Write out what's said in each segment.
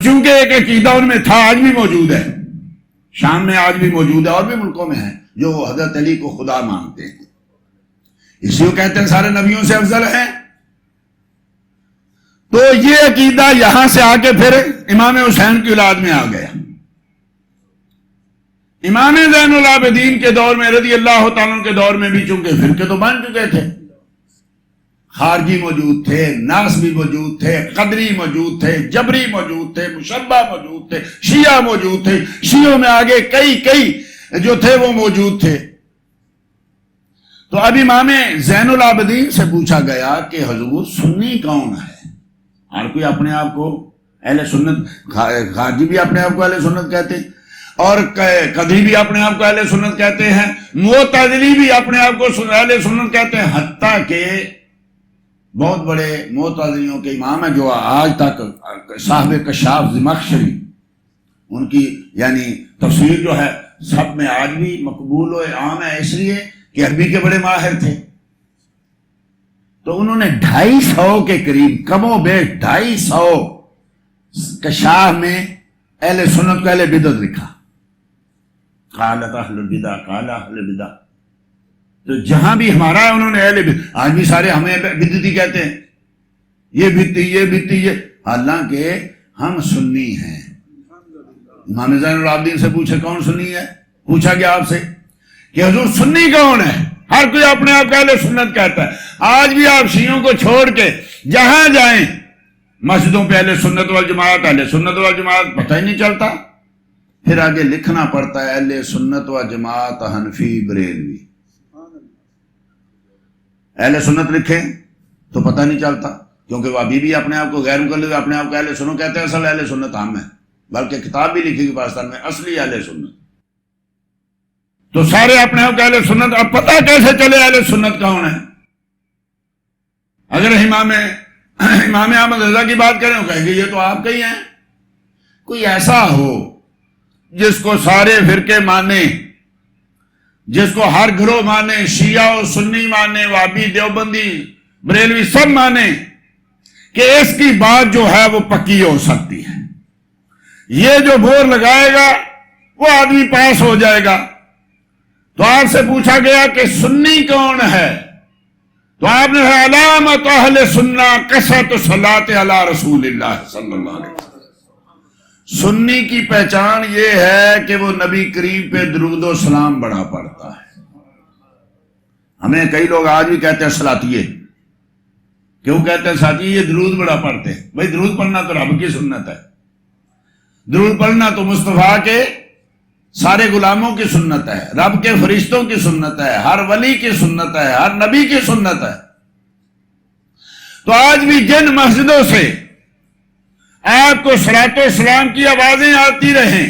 چونکہ ایک عقیدہ ان میں تھا، آج بھی موجود ہے، شام میں آج بھی موجود ہے، اور بھی ملکوں میں ہے، جو حضرت علی کو خدا مانتے ہیں، اسی کو کہتے ہیں سارے نبیوں سے افضل ہیں۔ تو یہ عقیدہ یہاں سے آ کے پھر امام حسین کی اولاد میں آ گیا۔ امام زین العابدین کے دور میں رضی اللہ تعالیٰ عنہ کے دور میں بھی چونکہ فرقے تو بن چکے تھے، خارجی موجود تھے، ناصبی موجود تھے، قدری موجود تھے، جبری موجود تھے، مشبہ موجود تھے، شیعہ موجود تھے، شیعوں میں آگے کئی جو تھے وہ موجود تھے۔ تو اب امام زین العابدین سے پوچھا گیا کہ حضور سنی کون ہے؟ ہر کوئی اپنے آپ کو اہل سنت، خارجی بھی اپنے آپ کو اہل سنت کہتے ہیں، اور قدری بھی اپنے آپ کو اہل سنت کہتے ہیں، معتزلی بھی اپنے آپ کو اہل سنت کہتے ہیں، حتیٰ کہ بہت بڑے معتزلیوں کے امام ہیں جو آج تک صاحب کشاف زمخشری، ان کی یعنی تفسیر جو ہے سب میں آج بھی مقبول و عام ہے، اس لیے کہ عربی کے بڑے ماہر تھے۔ تو انہوں نے 250 کے قریب، کم و بیش 250 کشاف میں اہل سنت کو اہل بدعت لکھا، قالت اہل البدع، قال اہل البدع۔ تو جہاں بھی ہمارا ہے انہوں نے اہل بدعت، آج بھی سارے ہمیں بدعتی کہتے ہیں، یہ بدعتی، یہ بدعتی، یہ، حالانکہ ہم سنی ہیں۔ امام زین العابدین سے پوچھے کون سنی ہے؟ پوچھا گیا آپ سے کہ حضور سنی کون ہے؟ ہر کوئی اپنے آپ کو اہل سنت کہتا ہے۔ آج بھی آپ شیعوں کو چھوڑ کے جہاں جائیں مسجدوں پہ اہل سنت والجماعت، اہل سنت والجماعت پتہ ہی نہیں چلتا، پھر آگے لکھنا پڑتا ہے اہل سنت والجماعت حنفی بریلوی۔ اہل سنت لکھیں تو پتہ نہیں چلتا، کیونکہ وہابی بھی اپنے آپ کو غیر مقلد اپنے آپ کو اہل سنت کہتے ہیں، اصل اہل سنت ہم ہیں، بلکہ کتاب بھی لکھی گئی پاکستان میں اصلی اہل سنت۔ تو سارے اپنے آپ کو اہل سنت، اب پتہ کیسے چلے اہل سنت کون ہے؟ اگر امام احمد رضا کی بات کریں وہ کہیں گے یہ تو آپ کے ہی ہیں۔ کوئی ایسا ہو جس کو سارے فرقے مانے، جس کو ہر گروہ مانے، شیعہ و سنی مانے، وہابی دیوبندی بریلوی سب مانے کہ اس کی بات جو ہے وہ پکی ہو سکتی ہے، یہ جو بور لگائے گا وہ آدمی پاس ہو جائے گا۔ تو آپ سے پوچھا گیا کہ سنی کون ہے؟ تو آپ نے علامت اہل سنہ کثرت صلاۃ علی رسول اللہ صلی اللہ علیہ وسلم۔ سنی کی پہچان یہ ہے کہ وہ نبی کریم پہ درود و سلام بڑا پڑتا ہے۔ ہمیں کئی لوگ آج بھی کہتے ہیں صلاتیے، کیوں کہتے ہیں ساتھی؟ یہ درود بڑا پڑھتے ہیں۔ بھائی درود پڑھنا تو رب کی سنت ہے، درود پڑھنا تو مصطفیٰ کے سارے غلاموں کی سنت ہے، رب کے فرشتوں کی سنت ہے، ہر ولی کی سنت ہے، ہر نبی کی سنت ہے۔ تو آج بھی جن مسجدوں سے آپ کو صلاۃ و سلام کی آوازیں آتی رہیں،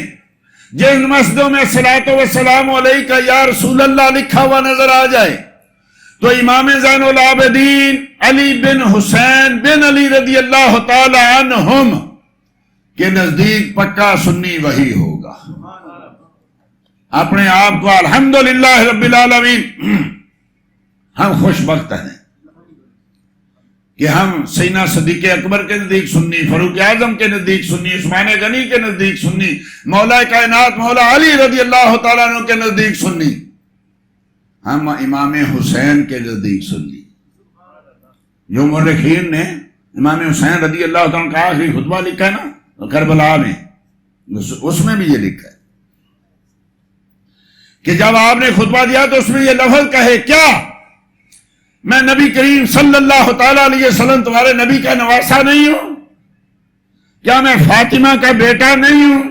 جن مسجدوں میں صلاۃ و سلام علیک یا رسول اللہ لکھا ہوا نظر آ جائے، تو امام زین العابدین علی بن حسین بن علی رضی اللہ تعالی عنہم کے نزدیک پکا سنی وہی ہوگا۔ اپنے آپ کو الحمدللہ رب العالمین ہم خوش بخت ہیں کہ ہم سیدنا صدیق اکبر کے نزدیک سنی، فاروق اعظم کے نزدیک سنی، عثمان غنی کے نزدیک سنی، مولا کائنات مولا علی رضی اللہ تعالیٰ عنہ کے نزدیک سنی، ہم امام حسین کے نزدیک سنی۔ جو مورخین نے امام حسین رضی اللہ تعالیٰ عنہ کا آخری خطبہ لکھا ہے نا کربلا میں، اس میں بھی یہ لکھا ہے کہ جب آپ نے خطبہ دیا تو اس میں یہ لفظ کہے، کیا میں نبی کریم صلی اللہ تعالی علیہ وسلم تمہارے نبی کا نواسا نہیں ہوں؟ کیا میں فاطمہ کا بیٹا نہیں ہوں؟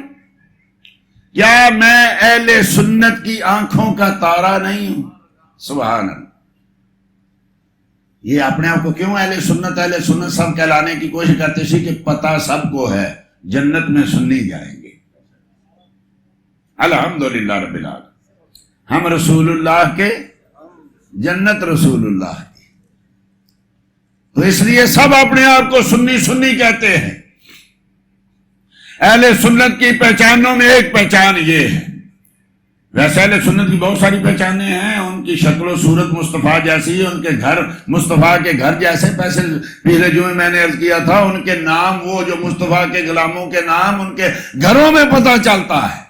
کیا میں اہل سنت کی آنکھوں کا تارا نہیں ہوں؟ سبحان اللہ۔ یہ اپنے آپ کو کیوں اہل سنت سب کہلانے کی کوشش کرتے تھے کہ پتہ سب کو ہے جنت میں سنی جائیں گے۔ الحمدللہ رب العالمین، ہم رسول اللہ کے، جنت رسول اللہ کی، تو اس لیے سب اپنے آپ کو سنی کہتے ہیں۔ اہل سنت کی پہچانوں میں ایک پہچان یہ ہے، ویسے اہل سنت کی بہت ساری پہچانیں ہیں، ان کی شکل و صورت مصطفیٰ جیسی، ان کے گھر مصطفیٰ کے گھر جیسے، پچھلے جمعے میں نے عرض کیا تھا، ان کے نام وہ جو مصطفیٰ کے غلاموں کے نام ان کے گھروں میں پتہ چلتا ہے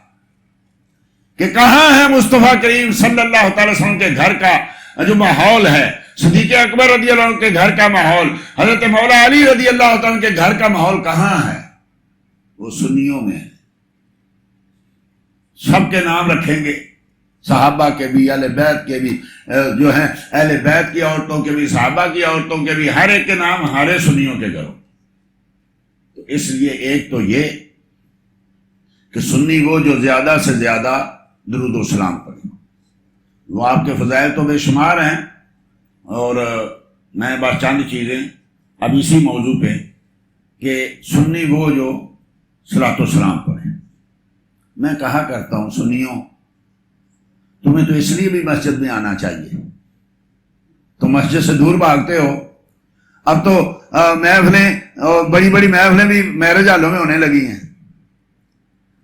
کہ کہاں ہے مصطفیٰ کریم صلی اللہ تعالی وسلم کے گھر کا جو ماحول ہے، صدیق اکبر رضی اللہ عنہ کے گھر کا ماحول، حضرت مولا علی رضی اللہ تعالیٰ کے گھر کا ماحول کہاں ہے؟ وہ سنیوں میں ہے۔ سب کے نام رکھیں گے، صحابہ کے بھی، اہل بیت کے بھی، جو ہیں اہل بیت کی عورتوں کے بھی، صحابہ کی عورتوں کے بھی، ہر ایک کے نام ہمارے سنیوں کے گھروں۔ تو اس لیے ایک تو یہ کہ سنی وہ جو زیادہ سے زیادہ درود و سلام پڑھیں، وہ آپ کے فضائل تو بے شمار ہیں، اور میں بس چند چیزیں اب اسی موضوع پہ کہ سنی وہ جو صلاۃ و سلام پڑھیں۔ میں کہا کرتا ہوں سنیوں، تمہیں تو اس لیے بھی مسجد میں آنا چاہیے، تو مسجد سے دور بھاگتے ہو۔ اب تو محفلیں، بڑی بڑی محفلیں بھی میرج ہالوں میں ہونے لگی ہیں۔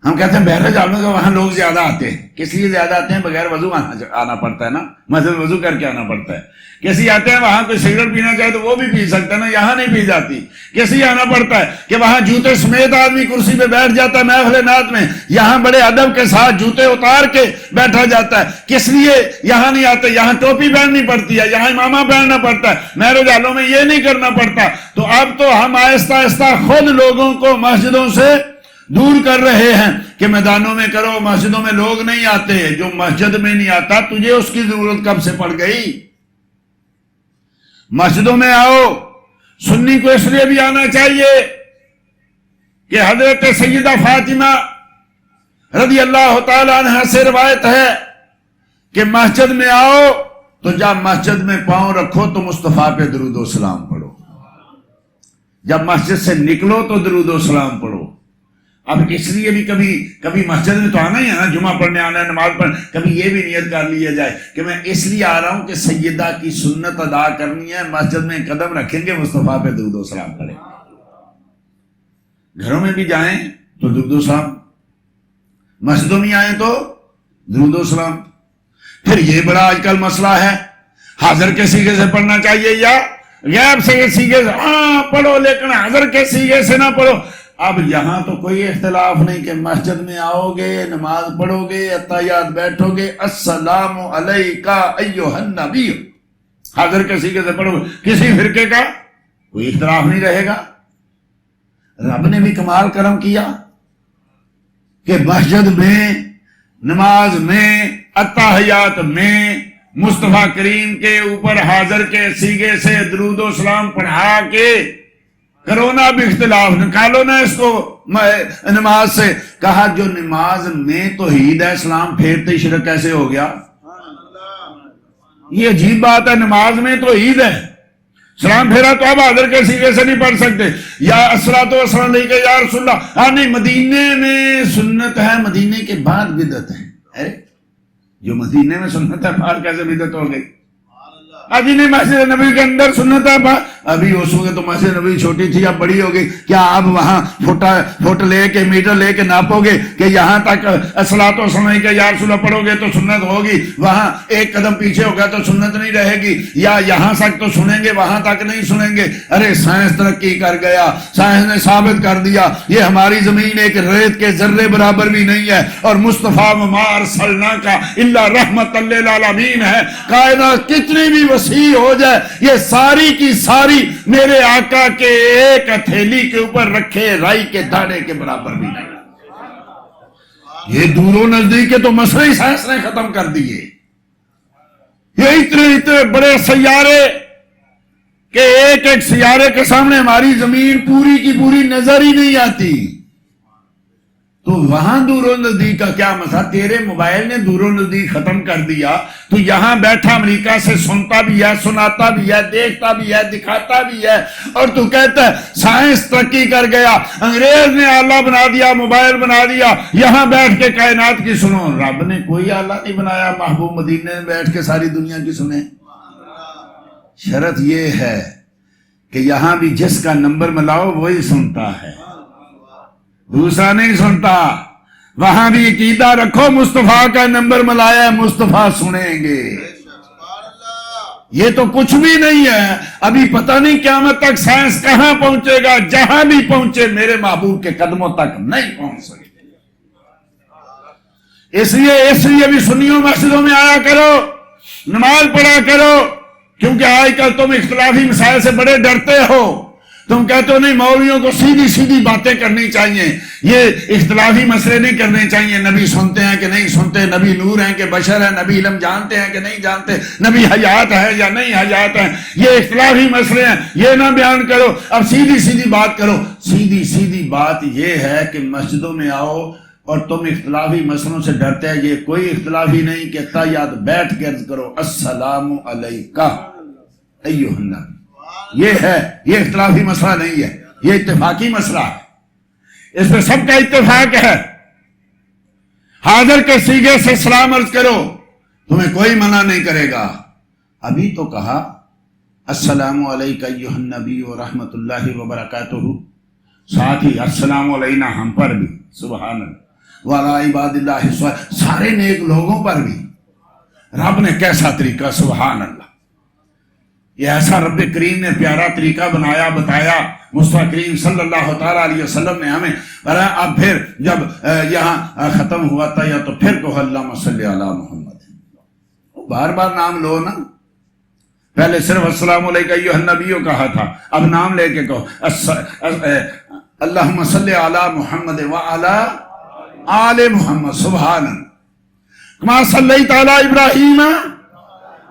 ہم کہتے ہیں میرج ہال میں وہاں لوگ زیادہ آتے ہیں، کس لیے زیادہ آتے ہیں؟ بغیر وضو آنا پڑتا ہے نا، مسجد وضو کر کے آنا پڑتا ہے۔ کسی آتے ہیں وہاں کوئی سگریٹ پینا چاہے تو وہ بھی پی سکتا ہے نا، یہاں نہیں پی جاتی۔ کسی آنا پڑتا ہے کہ وہاں جوتے سمیت آدمی کرسی پہ بیٹھ جاتا ہے محفل نعت میں، یہاں بڑے ادب کے ساتھ جوتے اتار کے بیٹھا جاتا ہے۔ کس لیے یہاں نہیں آتے؟ یہاں ٹوپی پہننی پڑتی ہے، یہاں امامہ پہننا پڑتا ہے، میرج ہالوں میں یہ نہیں کرنا پڑتا۔ تو اب تو ہم آہستہ آہستہ خود لوگوں کو مسجدوں سے دور کر رہے ہیں کہ میدانوں میں کرو، مسجدوں میں لوگ نہیں آتے۔ جو مسجد میں نہیں آتا تجھے اس کی ضرورت کب سے پڑ گئی؟ مسجدوں میں آؤ۔ سنی کو اس لیے بھی آنا چاہیے کہ حضرت سیدہ فاطمہ رضی اللہ تعالی عنہ سے روایت ہے کہ مسجد میں آؤ تو جب مسجد میں پاؤں رکھو تو مصطفیٰ پہ درود و سلام پڑھو، جب مسجد سے نکلو تو درود و سلام پڑھو۔ اب اس لیے بھی کبھی مسجد میں تو آنا ہی ہے نا، جمعہ پڑھنے آنا ہے، نماز پڑھنے، کبھی یہ بھی نیت کر لیا جائے کہ میں اس لیے آ رہا ہوں کہ سیدہ کی سنت ادا کرنی ہے، مسجد میں قدم رکھیں گے مصطفیٰ پہ درود و سلام کریں۔ گھروں میں بھی جائیں تو درود و سلام، مسجدوں میں آئیں تو درود و سلام۔ پھر یہ بڑا آج کل مسئلہ ہے، حاضر کے سیغے سے پڑھنا چاہیے یا غیب سے سیغے سے؟ ہاں پڑھو، لیکن حاضر کے سیغے سے نہ پڑھو۔ اب یہاں تو کوئی اختلاف نہیں کہ مسجد میں آؤ گے، نماز پڑھو گے، اتحیات بیٹھو گے، السلام علیکہ ایھا النبی، حاضر کے سیغے سے پڑھو گے، کسی فرقے کا کوئی اختلاف نہیں رہے گا۔ رب نے بھی کمال کرم کیا کہ مسجد میں، نماز میں، اتحیات میں مصطفیٰ کریم کے اوپر حاضر کے سیغے سے درود و سلام پڑھا کے کرونا بھی اختلاف، نکالو نا اس کو نماز سے۔ کہا جو نماز میں توحید ہے، اسلام پھیرتے شرک کیسے ہو گیا؟ یہ عجیب بات ہے، نماز میں توحید ہے، سلام پھیرا تو اب حاضر کے سیغے سے نہیں پڑھ سکتے، یا الصلاۃ والسلام علیکہ یا رسول اللہ۔ ہاں نہیں، مدینے میں سنت ہے، مدینے کے بعد بدعت ہے۔ جو مدینے میں سنت ہے باہر کیسے بدعت ہو گئی؟ ابھی نہیں، مسجد نبی کے اندر سنت ہے، ابھی اس وقت تو مسجد نبی چھوٹی تھی، اب بڑی ہو گئی، کیا آپ وہاں فٹ لے کے میٹر لے کے ناپو گے کہ یہاں تک الصلاۃ والسلام علیکہ یا رسول اللہ پڑھو گے تو سنت ہوگی، وہاں ایک قدم پیچھے ہو گیا تو سنت نہیں رہے گی، یا یہاں تک تو سنیں گے وہاں تک نہیں سنیں گے؟ ارے سائنس ترقی کر گیا، سائنس نے ثابت کر دیا یہ ہماری زمین ایک ریت کے ذرے برابر بھی نہیں ہے، اور مصطفیٰ وما ارسلناک الا رحمۃ للعالمین ہے۔ کائنات کتنی بھی وسیع ہو جائے، یہ ساری کی ساری میرے آقا کے ایک ہتھیلی کے اوپر رکھے رائی کے دانے کے برابر بھی نہیں۔ یہ دور و نزدیک کے تو مسئلے ہی سائنس نے ختم کر دیے۔ یہ اتنے بڑے سیارے کہ ایک ایک سیارے کے سامنے ہماری زمین پوری کی پوری نظر ہی نہیں آتی، تو وہاں دور و نزدیک کا کیا مسئلہ؟ تیرے موبائل نے دور و نزدیک ختم کر دیا، تو یہاں بیٹھا امریکہ سے سنتا بھی ہے، سناتا بھی ہے، دیکھتا بھی ہے، دکھاتا بھی ہے، اور تو کہتا ہے سائنس ترقی کر گیا، انگریز نے آلہ بنا دیا، موبائل بنا دیا، یہاں بیٹھ کے کائنات کی سنو۔ رب نے کوئی آلہ نہیں بنایا، محبوب مدینے میں بیٹھ کے ساری دنیا کی سنیں۔ شرط یہ ہے کہ یہاں بھی جس کا نمبر ملاؤ وہی سنتا ہے، دوسرا نہیں سنتا۔ وہاں بھی عقیدہ رکھو مصطفیٰ کا نمبر ملایا ہے، مصطفیٰ سنیں گے. یہ تو کچھ بھی نہیں ہے. ابھی پتہ نہیں قیامت تک سائنس کہاں پہنچے گا، جہاں بھی پہنچے میرے محبوب کے قدموں تک نہیں پہنچ سکے. اس لیے بھی سنیوں مسجدوں میں آیا کرو، نماز پڑھا کرو. کیونکہ آج کل تم اختلافی مسائل سے بڑے ڈرتے ہو. تم کہتے ہو نہیں مولویوں کو سیدھی سیدھی باتیں کرنی چاہیے، یہ اختلافی مسئلے نہیں کرنے چاہیے. نبی سنتے ہیں کہ نہیں سنتے، نبی نور ہیں کہ بشر ہیں، نبی علم جانتے ہیں کہ نہیں جانتے، نبی حیات ہے یا نہیں حیات ہے، یہ اختلافی مسئلے ہیں، یہ نہ بیان کرو. اب سیدھی سیدھی بات کرو. سیدھی سیدھی بات یہ ہے کہ مسجدوں میں آؤ اور تم اختلافی مسئلوں سے ڈرتے ہیں. یہ کوئی اختلافی نہیں کہ تحیات بیٹھ کے عرض کرو السلام علیکہ ایھا النبی. یہ ہے، یہ اختلافی مسئلہ نہیں ہے، یہ اتفاقی مسئلہ ہے. اس میں سب کا اتفاق ہے. حاضر کے سیغے سے سلام عرض کرو، تمہیں کوئی منع نہیں کرے گا. ابھی تو کہا السلام علیکہ ایھا النبی ورحمۃ اللہ وبرکاتہ، ساتھ ہی السلام علینا ہم پر بھی، سبحان اللہ، وعلی عباد اللہ الصالحین، سارے نیک لوگوں پر بھی. رب نے کیسا طریقہ، سبحان اللہ. یہ ایسا رب کریم نے پیارا طریقہ بنایا، بتایا. مصطفیٰ کریم صلی اللہ تعالیٰ علیہ وسلم نے ہمیں. اب پھر جب یہاں ختم ہوا تھا یا تو پھر کہو اللہم صلی علی محمد، بار بار نام لو نا. پہلے صرف السلام علیکم ایھا النبی کہا تھا، اب نام لے کے کہو اللہم صلی علی محمد وعلی آل محمد. سبحان اللہ. کما صلیت علی ابراہیم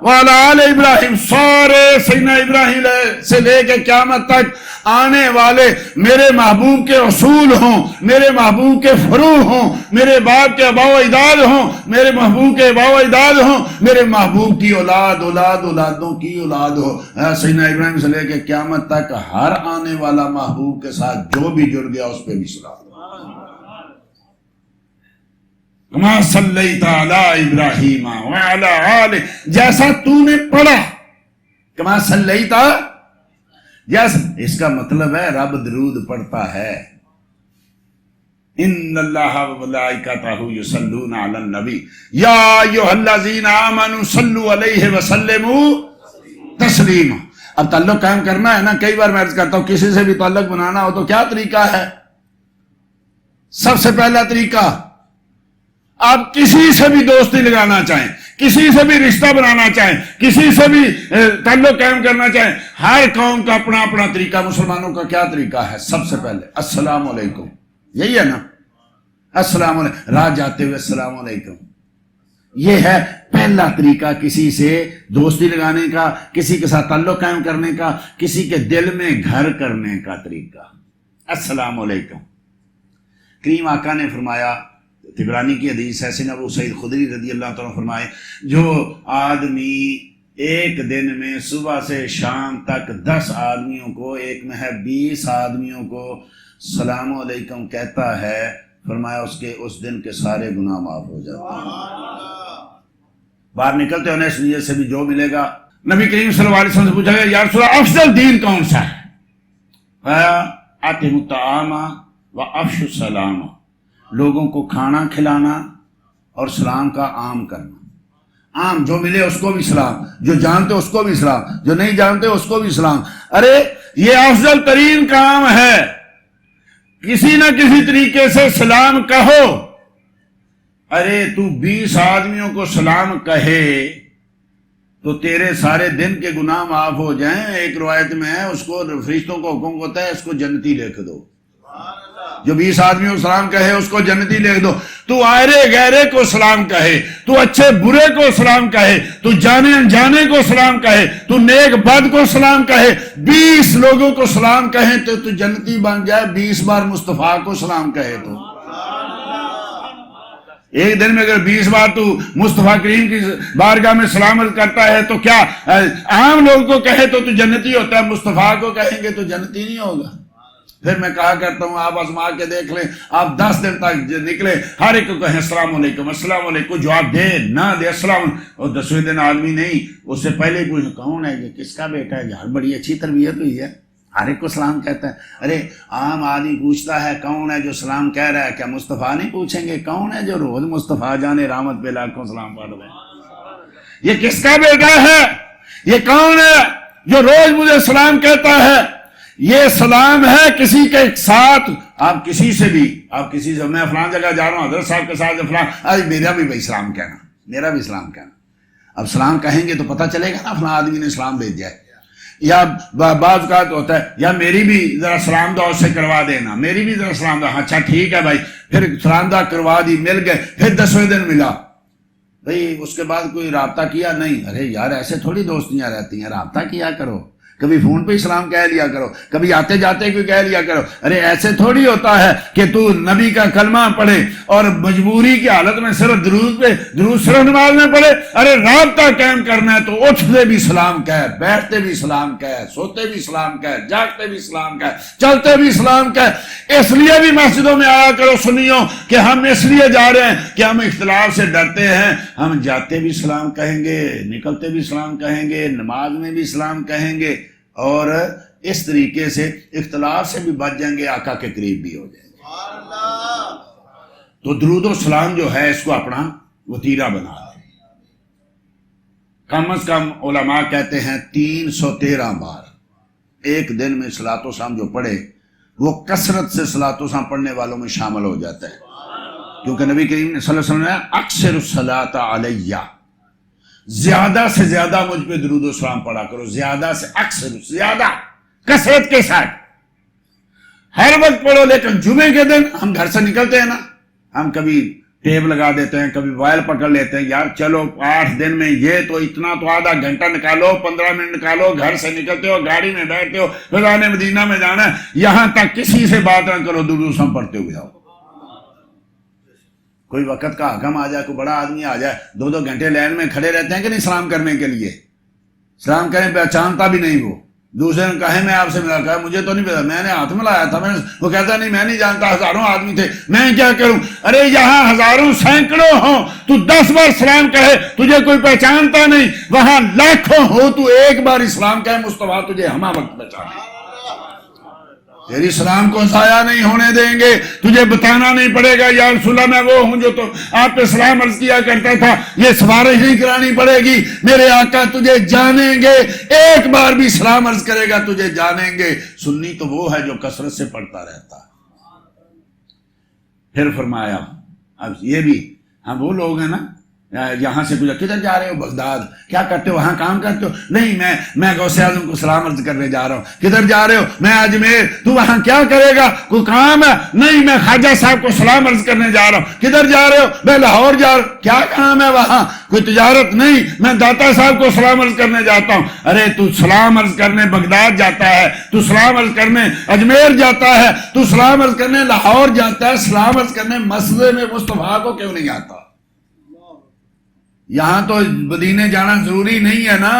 وعلی آل ابراہیم. سارے سیدنا ابراہیم سے لے کے قیامت تک آنے والے میرے محبوب کے اصول ہوں، میرے محبوب کے فروع ہوں، میرے باپ کے آباء و اجداد ہوں، میرے محبوب کے آباء و اجداد ہوں، میرے محبوب کی اولاد اولاد اولادوں کی اولاد ہو. سیدنا ابراہیم سے لے کے قیامت تک ہر آنے والا محبوب کے ساتھ جو بھی جڑ گیا اس پہ بھی سلام. کما صلیت علی ابراہیم وعلی آل، جیسا تو نے پڑھا. کما صلیت، جیسا، اس کا مطلب ہے رب درود پڑھتا ہے. ان اللہ وملائکتہ یصلون علی النبی یا ایھا الذین آمنوا صلوا علیہ وسلموا تسلیما. اب تعلق قائم کرنا ہے نا. کئی بار میں عرض کرتا ہوں کسی سے بھی تعلق بنانا ہو تو کیا طریقہ ہے؟ سب سے پہلا طریقہ، آپ کسی سے بھی دوستی لگانا چاہیں، کسی سے بھی رشتہ بنانا چاہیں، کسی سے بھی تعلق قائم کرنا چاہیں، ہر قوم کا اپنا اپنا طریقہ. مسلمانوں کا کیا طریقہ ہے؟ سب سے پہلے السلام علیکم، یہی ہے نا. السلام علیکم، راہ جاتے ہوئے السلام علیکم. یہ ہے پہلا طریقہ کسی سے دوستی لگانے کا، کسی کے ساتھ تعلق قائم کرنے کا، کسی کے دل میں گھر کرنے کا طریقہ. السلام علیکم. کریم آقا نے فرمایا، طبرانی کی حدیث ہے، سیدنا ابو سعید خدری رضی اللہ تعالیٰ فرمائے، جو آدمی ایک دن میں صبح سے شام تک 10 آدمیوں کو، ایک میں ہے 20 آدمیوں کو السلام علیکم کہتا ہے، فرمایا اس کے اس دن کے سارے گناہ معاف ہو جاتے ہیں. باہر نکلتے ہونے اس نیت سے بھی جو ملے گا. نبی کریم صلی اللہ علیہ وسلم سے پوچھا گیا یا رسول اللہ افضل دین کون سا ہے؟ اطعموا الطعام وافشوا السلام، لوگوں کو کھانا کھلانا اور سلام کا عام کرنا. عام جو ملے اس کو بھی سلام، جو جانتے اس کو بھی سلام، جو نہیں جانتے اس کو بھی سلام. ارے یہ افضل ترین کام ہے. کسی نہ کسی طریقے سے سلام کہو. ارے تو 20 آدمیوں کو سلام کہے تو تیرے سارے دن کے گناہ معاف ہو جائیں. ایک روایت میں ہے اس کو فرشتوں کو حکم ہوتا ہے اس کو جنتی لکھ دو. جو 20 آدمیوں کو سلام کہے اس کو جنتی لکھ دو. تو آئرے غیرے کو سلام کہے، تو اچھے برے کو سلام کہے، تو جانے انجانے کو سلام کہے، تو نیک بد کو سلام کہے، 20 لوگوں کو سلام کہے تو جنتی بن جائے. 20 بار مصطفیٰ کو سلام کہے تو ایک دن میں اگر 20 بار تو مصطفیٰ کریم کی بارگاہ میں سلامت کرتا ہے تو کیا عام لوگوں کو کہے تو جنتی ہوتا ہے، مصطفیٰ کو کہیں گے تو جنتی نہیں ہوگا. پھر میں کہا کرتا ہوں آپ آزما کے دیکھ لیں، آپ 10 دن تک نکلے ہر ایک کو کہیں السلام علیکم السلام علیکم، جواب دے نہ دے السلام علیکم. اور 10ویں دن آدمی نہیں، اس سے پہلے پوچھ کون ہے یہ، کس کا بیٹا ہے، یار بڑی اچھی تربیت ہوئی ہے، ہر ایک کو سلام کہتا ہے. ارے عام آدمی پوچھتا ہے کون ہے جو سلام کہہ رہا ہے، کیا مصطفیٰ نہیں پوچھیں گے کون ہے جو روز مصطفیٰ جانے رحمت پہ لاکھوں سلام پڑھ رہے ہیں؟ یہ کس کا بیٹا ہے؟ یہ کون ہے جو روز مجھے سلام کہتا ہے؟ یہ سلام ہے کسی کے ساتھ. آپ کسی سے میں فلاں جگہ جا رہا ہوں حضرت صاحب کے ساتھ فلاں، ارے میرا بھی بھائی سلام کہنا، میرا بھی سلام کہنا. اب سلام کہیں گے تو پتہ چلے گا نا فلاں آدمی نے سلام بھیجا ہے. یا بعض کا ہوتا ہے یا میری بھی ذرا سلام دعا سے کروا دینا، میری بھی ذرا سلام دعا. اچھا ٹھیک ہے بھائی، پھر سلام دعا کروا دی، مل گئے، پھر 10ویں دن ملا بھائی، اس کے بعد کوئی رابطہ کیا نہیں. ارے یار ایسے تھوڑی دوستیاں رہتی ہیں، رابطہ کیا کرو، کبھی فون پہ ہی سلام کہہ لیا کرو، کبھی آتے جاتے کوئی کہہ لیا کرو. ارے ایسے تھوڑی ہوتا ہے کہ تو نبی کا کلمہ پڑھے اور مجبوری کی حالت میں صرف درود صرف نماز میں پڑھے. ارے رابطہ قائم کرنا ہے تو اٹھتے بھی سلام کہہ، بیٹھتے بھی سلام کہہ، سوتے بھی سلام کہہ، جاگتے بھی سلام کہہ، چلتے بھی سلام کہہ. اس لیے بھی مسجدوں میں آیا کرو سنیوں کہ ہم اس لیے جا رہے ہیں کہ ہم اختلاف سے ڈرتے ہیں. ہم جاتے بھی سلام کہیں گے، نکلتے بھی سلام کہیں گے، نماز میں بھی سلام کہیں گے، اور اس طریقے سے اختلاف سے بھی بچ جائیں گے، آقا کے قریب بھی ہو جائیں گے. تو درود و سلام جو ہے اس کو اپنا وتیرہ بنا دیں. کم از کم علماء کہتے ہیں 313 بار ایک دن میں صلاۃ و سلام جو پڑھے وہ کثرت سے صلاۃ و سلام پڑھنے والوں میں شامل ہو جاتا ہے. کیونکہ نبی کریم صلی اللہ علیہ وسلم نے اکثر الصلاۃ علیہ، زیادہ سے زیادہ مجھ پہ درود و سلام پڑھا کرو، زیادہ سے اکثر، زیادہ کثرت کے ساتھ ہر وقت پڑھو. لیکن جمعے کے دن ہم گھر سے نکلتے ہیں نا، ہم کبھی ٹیپ لگا دیتے ہیں، کبھی موبائل پکڑ لیتے ہیں، یار چلو 8 دن میں یہ تو اتنا تو آدھا گھنٹہ نکالو، 15 منٹ نکالو، گھر سے نکلتے ہو، گاڑی میں بیٹھتے ہو، فلانے مدینہ میں جانا ہے، یہاں تک کسی سے بات نہ کرو، درود و سلام پڑھتے ہوئے جاؤ. کوئی وقت کا حکم آ جائے، کوئی بڑا آدمی آ جائے، 2 گھنٹے لائن میں کھڑے رہتے ہیں کہ نہیں سلام کرنے کے لیے. سلام کریں پہچانتا بھی نہیں، وہ دوسرے نے کہے میں آپ سے ملا، کہا مجھے تو نہیں پتا، میں نے ہاتھ ملایا تھا، وہ کہتا نہیں میں نہیں جانتا، ہزاروں آدمی تھے، میں کیا کروں. ارے یہاں ہزاروں سینکڑوں ہوں، تو 10 بار سلام کہے تجھے کوئی پہچانتا نہیں، وہاں لاکھوں ہو تو ایک بار اسلام کہے مصطفیٰ تجھے ہمہ وقت پہچانے. تیری سلام کو ضائع نہیں ہونے دیں گے. تجھے بتانا نہیں پڑے گا یا رسول اللہ میں وہ ہوں جو تو آپ پہ سلام عرض کیا کرتا تھا، یہ سفارش نہیں کرانی پڑے گی، میرے آقا تجھے جانیں گے، ایک بار بھی سلام عرض کرے گا تجھے جانیں گے. سنی تو وہ ہے جو کثرت سے پڑھتا رہتا. پھر فرمایا اب یہ بھی ہم وہ لوگ ہیں نا یہاں سے پوچھا کدھر جا رہے ہو؟ بغداد. کیا کرتے ہو وہاں؟ کام کرتے ہو؟ نہیں میں غوث اعظم کو سلام عرض کرنے جا رہا ہوں. کدھر جا رہے ہو؟ میں اجمیر. تو وہاں کیا کرے گا؟ کوئی کام ہے؟ نہیں میں خواجہ صاحب کو سلام عرض کرنے جا رہا ہوں. کدھر جا رہے ہو؟ میں لاہور جا رہا ہوں. کیا کام ہے وہاں؟ کوئی تجارت؟ نہیں میں داتا صاحب کو سلام عرض کرنے جاتا ہوں. ارے تو سلام عرض کرنے بغداد جاتا ہے، تو سلام عرض کرنے اجمیر جاتا ہے، تو سلام عرض کرنے لاہور جاتا ہے، سلام عرض کرنے مسجد میں مصطفیٰ کو کیوں نہیں آتا؟ یہاں تو مدینے جانا ضروری نہیں ہے نا،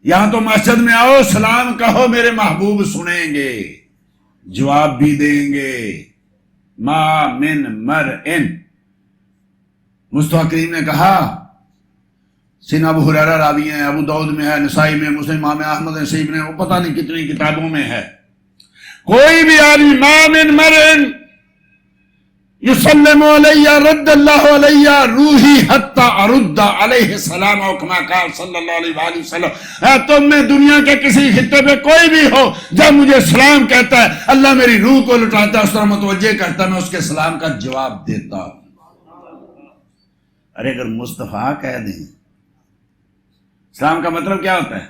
یہاں تو مسجد میں آؤ، سلام کہو، میرے محبوب سنیں گے، جواب بھی دیں گے. ما من مرئن، مصطفیٰ کریم نے کہا، سین ابو ہریرہ راوی ہیں، ابو داؤد میں ہے، نسائی میں، مسلم امام احمد نصیب نے، وہ پتہ نہیں کتنی کتابوں میں ہے. کوئی بھی آدمی ما من مرئن یسلم علیہ رد اللہ علیہ روحی حتی ارد علیہ السلام او کما قال صلی اللہ علیہ وآلہ وسلم. تم میں دنیا کے کسی خطے پہ کوئی بھی ہو، جب مجھے سلام کہتا ہے اللہ میری روح کو لٹاتا ہے، اس طرح متوجہ کرتا ہے، میں اس کے سلام کا جواب دیتا ہوں. ارے اگر مصطفیٰ کہہ دیں سلام کا مطلب کیا ہوتا ہے؟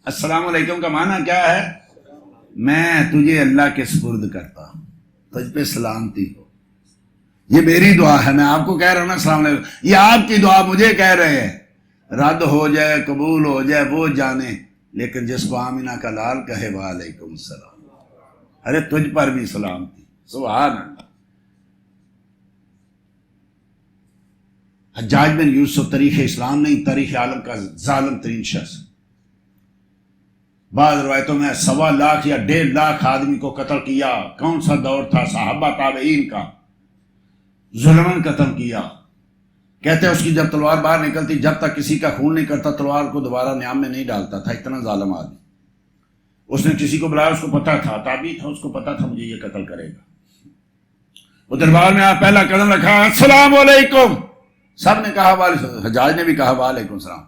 السلام علیکم کا معنی کیا ہے؟ میں تجھے اللہ کے سپرد کرتا ہوں، تجھ پہ سلامتی ہو. یہ میری دعا ہے، میں آپ کو کہہ رہا ہوں نا السلام علیکم، یہ آپ کی دعا مجھے کہہ رہے ہیں. رد ہو جائے قبول ہو جائے وہ جانے، لیکن جس کو آمینہ کا لال کہے وعلیکم السلام، ارے تجھ پر بھی سلامتی. سبحان اللہ. حجاج بن یوسف تاریخ اسلام نہیں، تاریخ عالم کا ظالم ترین شخص. بعض روایتوں میں 1.25 لاکھ یا 1.5 لاکھ آدمی کو قتل کیا. کون سا دور تھا؟ صحابہ تابعین کا. ظلمن قتل کیا. کہتے ہیں اس کی جب تلوار باہر نکلتی، جب تک کسی کا خون نہیں کرتا تلوار کو دوبارہ نیام میں نہیں ڈالتا تھا، اتنا ظالم آدمی. اس نے کسی کو بلایا، اس کو پتا تھا، تابعی تھا، اس کو پتا تھا مجھے یہ قتل کرے گا. وہ دربار میں آپ پہلا قدم رکھا، السلام علیکم، سب نے کہا وعلیکم، حجاج نے بھی کہا وعلیکم السلام.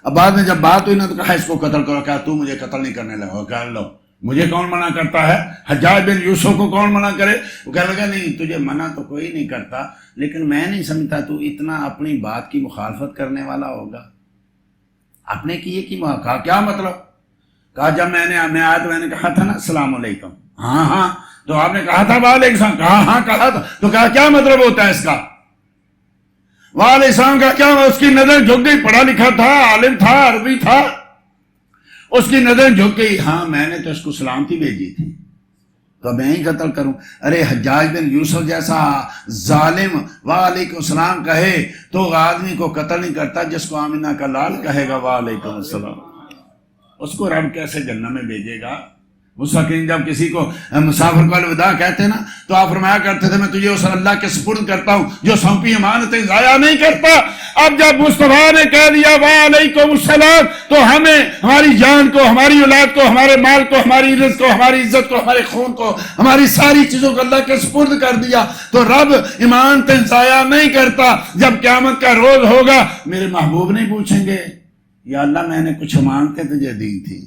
اب بعد میں جب بات ہوئی نا تو کہا اس کو قتل کرو. کہا تو مجھے قتل نہیں کرنے لگا. کہہ لو مجھے کون منع کرتا ہے؟ حجاج بن یوسف کو کون منع کرے؟ وہ کہنے لگا نہیں تجھے منع تو کوئی نہیں کرتا، لیکن میں نہیں سمجھتا تو اتنا اپنی بات کی مخالفت کرنے والا ہوگا. آپ نے کیے کی کہا کیا مطلب؟ کہا جب میں آیا تو میں نے کہا تھا نا السلام علیکم. ہاں ہاں. تو آپ نے کہا تھا وعلیکم السلام. کہا ہاں کہا تھا. تو کہا کیا مطلب ہوتا ہے اس کا؟ وعلیکم السلام کا کیا؟ اس کی نظر جھک گئی، پڑھا لکھا تھا، عالم تھا، عربی تھا، اس کی نظر جھک گئی. ہاں میں نے تو اس کو سلامتی بھیجی تھی، تو میں ہی قتل کروں؟ ارے حجاج بن یوسف جیسا ظالم وعلیکم السلام کہے تو آدمی کو قتل نہیں کرتا، جس کو آمینہ کا لال کہے گا وعلیکم السلام، اس کو رب کیسے جنت میں بھیجے گا؟ مستقیم جب کسی کو مسافر کو الوداع کہتے ہیں نا تو آپ فرمایا کرتے تھے میں تجھے اس اللہ کے سپرد کرتا ہوں جو سونپی امانتیں ضائع نہیں کرتا. اب جب مصطفیٰ نے کہہ دیا وعلیکم السلام تو ہمیں ہماری جان کو، ہماری اولاد کو، ہمارے مال کو، ہماری رزق کو، ہماری عزت کو، ہمارے خون کو، ہماری ساری چیزوں کو اللہ کے سپرد کر دیا. تو رب امانتیں ضائع نہیں کرتا. جب قیامت کا روز ہوگا میرے محبوب نہیں پوچھیں گے یا اللہ میں نے کچھ امانتیں تجھے دی تھی،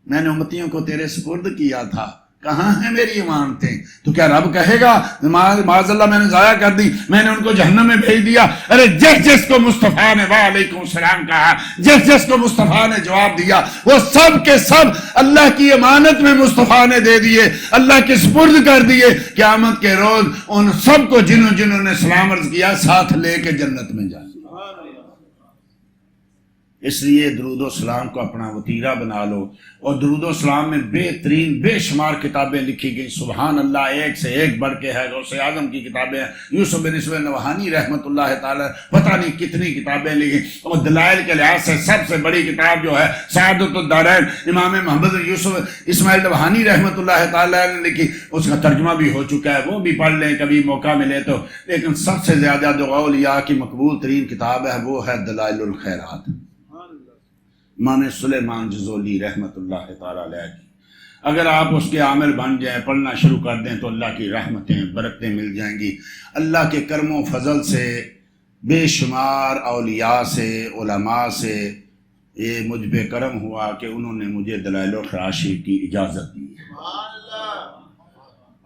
میں نے امتیوں کو تیرے سپرد کیا تھا، کہاں ہیں میری امانتیں؟ تو کیا رب کہے گا معاذ اللہ میں نے ضائع کر دی، میں نے ان کو جہنم میں بھیج دیا؟ ارے جس کو مصطفیٰ نے وعلیکم السلام کہا، جس کو مصطفیٰ نے جواب دیا، وہ سب کے سب اللہ کی امانت میں مصطفیٰ نے دے دیے، اللہ کے سپرد کر دیے. قیامت کے روز ان سب کو جنہوں نے سلام عرض کیا ساتھ لے کے جنت میں جائیں. اس لیے درود و سلام کو اپنا وتیرہ بنا لو. اور درود و سلام میں بہترین بے شمار کتابیں لکھی گئی، سبحان اللہ، ایک سے ایک بڑھ کے ہے. غوث اعظم کی کتابیں، یوسف بن اسماعیل نوحانی رحمۃ اللہ تعالی پتہ نہیں کتنی کتابیں لکھی. اور دلائل کے لحاظ سے سب سے بڑی کتاب جو ہے سعادت الدارین امام محمد یوسف اسماعیل نوحانی رحمۃ اللہ تعالی نے لکھی. اس کا ترجمہ بھی ہو چکا ہے، وہ بھی پڑھ لیں کبھی موقع ملے تو. لیکن سب سے زیادہ جو اولیاء کی مقبول ترین کتاب ہے وہ ہے دلائل الخیرات، امام سلیمان جزولی رحمۃ اللہ تعالی علیہ کی. اگر آپ اس کے عامل بن جائیں، پڑھنا شروع کر دیں تو اللہ کی رحمتیں برکتیں مل جائیں گی. اللہ کے کرم و فضل سے بے شمار اولیاء سے، علماء سے یہ مجھ پہ کرم ہوا کہ انہوں نے مجھے دلائل الخراشی کی اجازت دی.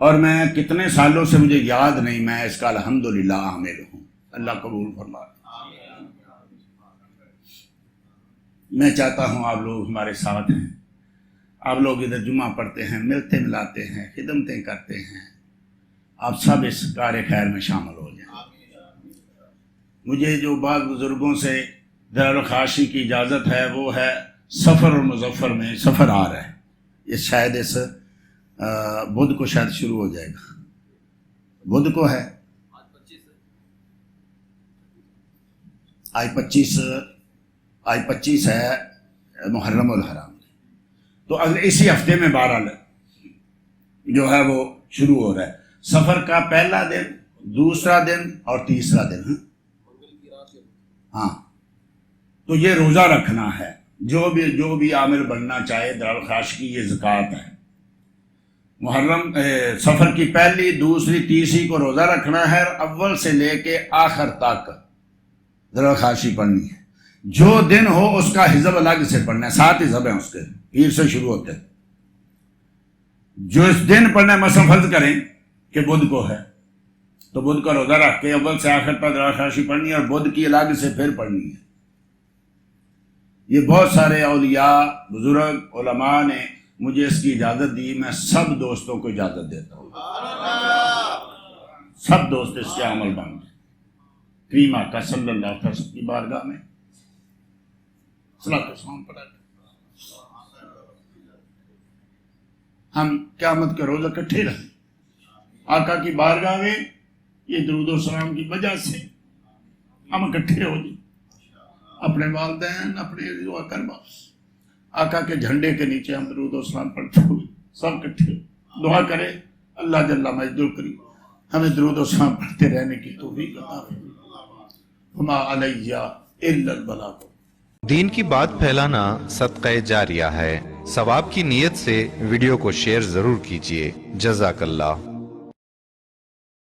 اور میں کتنے سالوں سے مجھے یاد نہیں، میں اس کا الحمدللہ عامل ہوں. اللہ قبول فرمائے. میں چاہتا ہوں آپ لوگ ہمارے ساتھ ہیں، آپ لوگ ادھر جمعہ پڑھتے ہیں، ملتے ملاتے ہیں، خدمتیں کرتے ہیں، آپ سب اس کار خیر میں شامل ہو جائیں. مجھے جو بعض بزرگوں سے دلائل الخراشی کی اجازت ہے وہ ہے سفر اور مظفر میں سفر آ رہا ہے، یہ شاید اس بدھ کو شاید شروع ہو جائے گا. بدھ کو ہے آج 25 ہے محرم الحرام، تو اسی ہفتے میں بہرحال جو ہے وہ شروع ہو رہا ہے. سفر کا پہلا دن، دوسرا دن اور تیسرا دن. ہاں تو یہ روزہ رکھنا ہے. جو بھی عامل بننا چاہے دلائل الخراشی کی یہ زکوٰۃ ہے. محرم سفر کی پہلی، دوسری، تیسری کو روزہ رکھنا ہے، اول سے لے کے آخر تک دلائل الخراشی پڑھنی ہے. جو دن ہو اس کا حزب الگ سے پڑھنا ہے، 7 حزب ہیں اس کے، پیر سے شروع ہوتے ہیں. جو اس دن پڑھنا ہے، مثلا فرض کریں کہ بدھ کو ہے تو بدھ کا روزہ رکھ کے اول سے آخر تک دلائل الخراشی پڑھنی ہے اور بدھ کی الگ سے پھر پڑھنی ہے. یہ بہت سارے اولیاء، بزرگ، علماء نے مجھے اس کی اجازت دی. میں سب دوستوں کو اجازت دیتا ہوں، سب دوست اس کے عمل بن گئے. کریم آقا صلی اللہ علیہ وسلم کی بارگاہ میں صلاۃ و سلام پڑھا ہم قیامت کے روز اکٹھے رہیں. آقا کی بارگاہ میں یہ درود و سلام کی وجہ سے ہم اکٹھے ہو جائیں. اپنے والدین، اپنے دعا کربا، آقا کے جھنڈے کے نیچے ہم درود و سلام پڑھتے ہوئے سب اکٹھے دعا کریں. اللہ جل مجدہ کریم ہمیں درود و سلام پڑھتے رہنے کی توفیق عطا فرمائے. وما علیہ الا البلاغ. دین کی بات پھیلانا صدقہ جاریہ ہے. ثواب کی نیت سے ویڈیو کو شیئر ضرور کیجیے. جزاک اللہ.